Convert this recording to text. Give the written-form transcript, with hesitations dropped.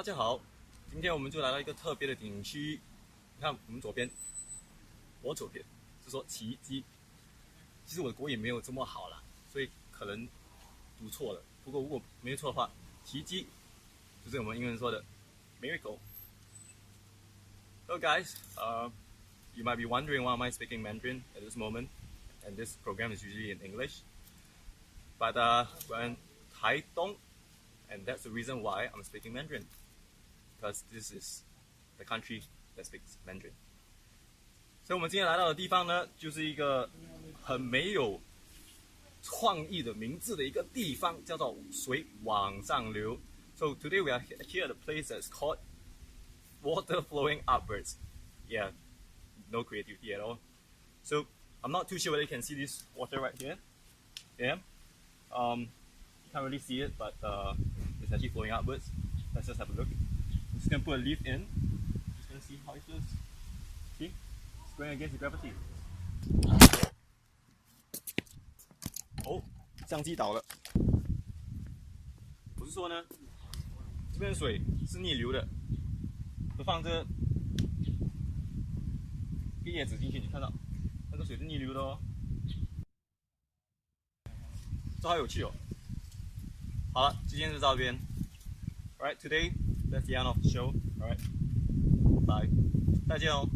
家好，今天我们就来到一个特别的景区。你看我们左边，我左边是说奇迹。其实我的国语没有这么好啦，所以可能读错了。不过如果没有错的话，奇迹就是我们英文说的 miracle。Hello guys, you might be wondering why am I speaking Mandarin at this moment, and this program is usually in English. But we're in Taitung, and that's the reason why I'm speaking Mandarin, because this is the country that speaks Mandarin. 所以我们今天来到的地方呢，就是一个很没有创意的名字的一个地方，叫做水往上流。So today we are here at a place that's called water flowing upwards. Yeah, no creativity at all. So I'm not too sure whether you can see this water right here. Yeah. You can't really see it, but it's actually flowing upwards. Let's just have a look. I'm just gonna put a leaf in. Just gonna see how it feels. See? It's going against the gravity. 哦，相机倒了。我是说呢，这边的水是逆流的，我放这个叶子进去，你看到那个水是逆流的哦。这好有趣哦。好了，今天就到这边。Alright, today that's the end of the show. Alright, bye. 再见哦。